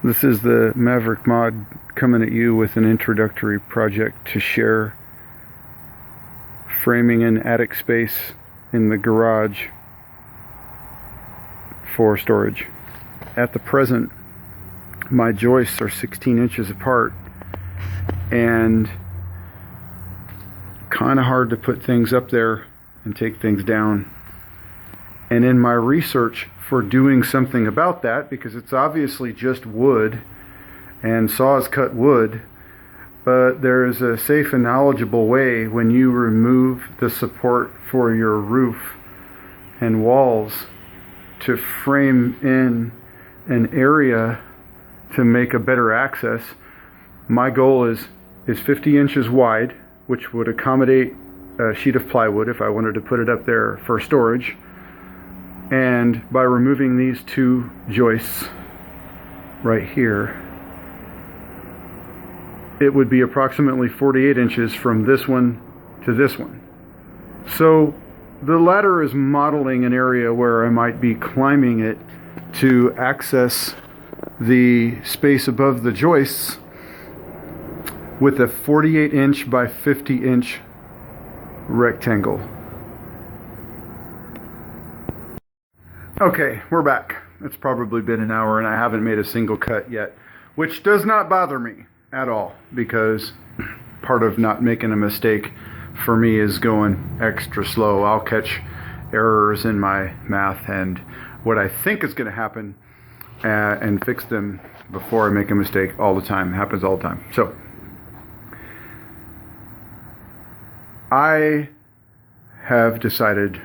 This is the Maverick Mod coming at you with an introductory project to share framing in attic space in the garage for storage. At the present, my joists are 16 inches apart and kind of hard to put things up there and take things down. And in my research for doing something about that, because it's obviously just wood and saws cut wood, but there is a safe and knowledgeable way when you remove the support for your roof and walls to frame in an area to make a better access. My goal is 50 inches wide, which would accommodate a sheet of plywood if I wanted to put it up there for storage. And by removing these two joists right here, it would be approximately 48 inches from this one to this one. So the ladder is modeling an area where I might be climbing it to access the space above the joists with a 48 inch by 50 inch rectangle. Okay, we're back. It's probably been an hour and I haven't made a single cut yet, which does not bother me at all, because part of not making a mistake for me is going extra slow. I'll catch errors in my math and what I think is going to happen and fix them before I make a mistake all the time. It happens all the time. So I have decided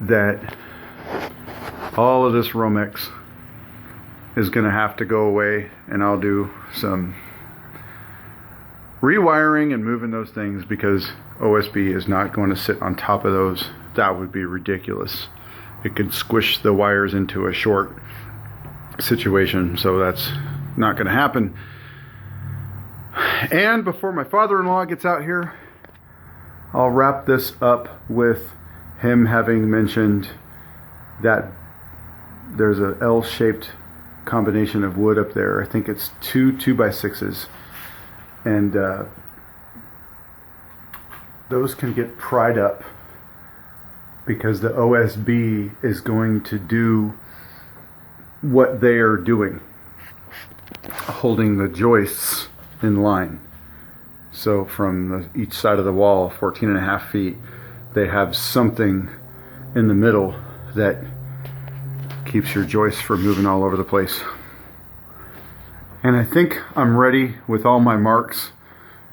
that all of this Romex is going to have to go away, and I'll do some rewiring and moving those things, because OSB is not going to sit on top of those. That would be ridiculous. It could squish the wires into a short situation, so that's not going to happen. And before my father-in-law gets out here, I'll wrap this up with him having mentioned that there's a L-shaped combination of wood up there. I think it's two 2x6s, and those can get pried up because the OSB is going to do what they are doing, holding the joists in line. So from each side of the wall, 14.5 feet, they have something in the middle that keeps your joists from moving all over the place. And I think I'm ready with all my marks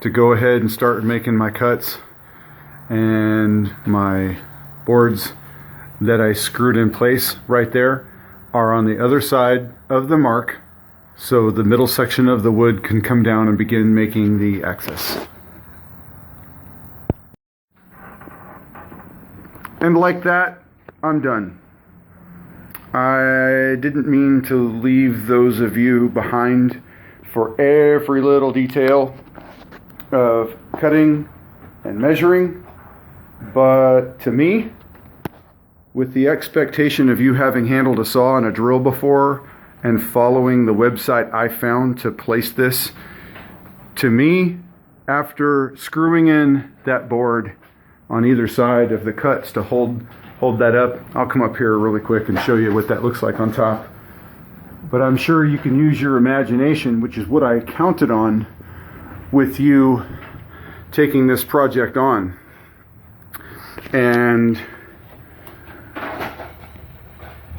to go ahead and start making my cuts. And my boards that I screwed in place right there are on the other side of the mark, so the middle section of the wood can come down and begin making the access. And like that, I'm done. I didn't mean to leave those of you behind for every little detail of cutting and measuring, but to me, with the expectation of you having handled a saw and a drill before and following the website I found to place this, to me, after screwing in that board on either side of the cuts to hold that up, I'll come up here really quick and show you what that looks like on top. But I'm sure you can use your imagination, which is what I counted on with you taking this project on. And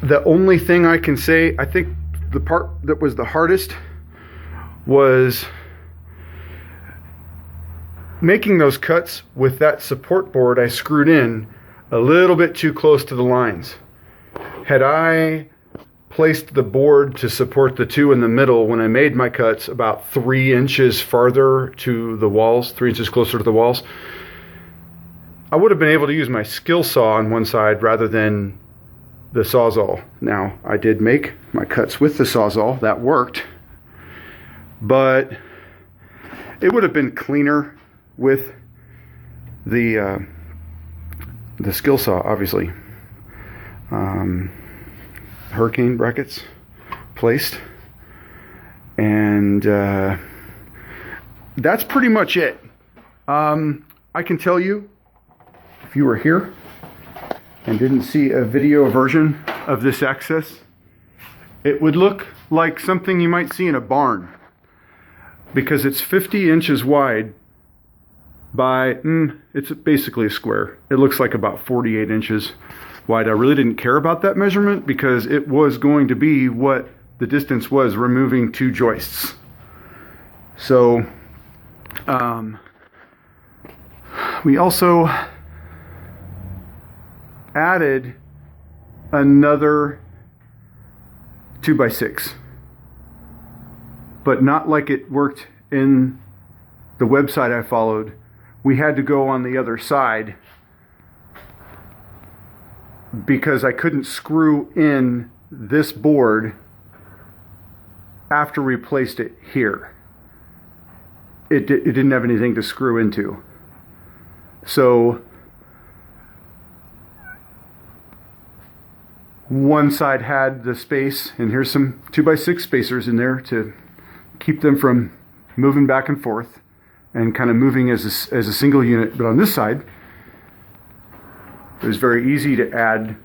the only thing I can say, I think the part that was the hardest was making those cuts with that support board I screwed in a little bit too close to the lines. Had I placed the board to support the two in the middle when I made my cuts about 3 inches farther to the walls, 3 inches closer to the walls, I would have been able to use my skill saw on one side rather than the Sawzall. Now, I did make my cuts with the Sawzall, that worked, but it would have been cleaner with the skill saw, obviously. Hurricane brackets placed. And that's pretty much it. I can tell you, if you were here and didn't see a video version of this access, it would look like something you might see in a barn, because it's 50 inches wide by, it's basically a square. It looks like about 48 inches wide. I really didn't care about that measurement because it was going to be what the distance was removing 2 joists. So we also added another 2x6, but not like it worked in the website I followed. We had to go on the other side because I couldn't screw in this board after we placed it here. It didn't have anything to screw into. So one side had the space, and here's some 2x6 spacers in there to keep them from moving back and forth and kind of moving as a single unit. But on this side, it was very easy to add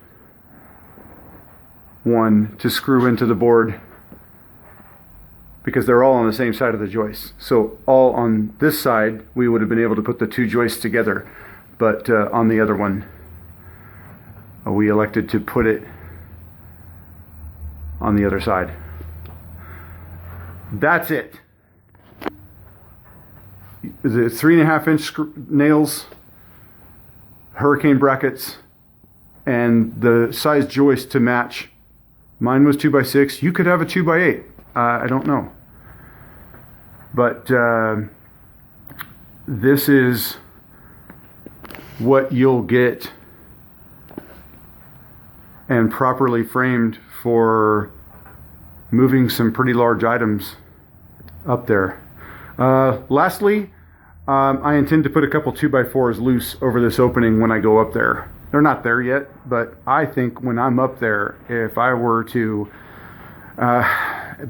one to screw into the board because they're all on the same side of the joist. So all on this side, we would have been able to put the 2 joists together. But on the other one, we elected to put it on the other side. That's it. The 3.5 inch nails, hurricane brackets, and the size joist to match. Mine was 2x6. You could have a 2x8. I don't know. But this is what you'll get, and properly framed for moving some pretty large items up there. Lastly, I intend to put a couple 2x4s loose over this opening when I go up there. They're not there yet, but I think when I'm up there, if I were to,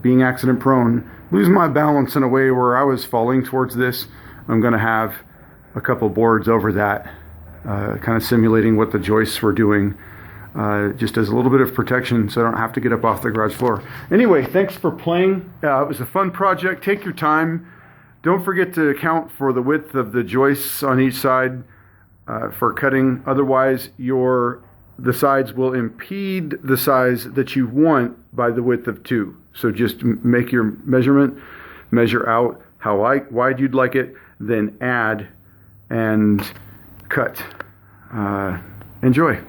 being accident prone, lose my balance in a way where I was falling towards this, I'm going to have a couple boards over that, kind of simulating what the joists were doing, just as a little bit of protection so I don't have to get up off the garage floor. Anyway, thanks for playing. It was a fun project. Take your time. Don't forget to account for the width of the joists on each side for cutting. Otherwise, the sides will impede the size that you want by the width of 2. So just make your measurement, measure out how wide you'd like it, then add and cut. Enjoy.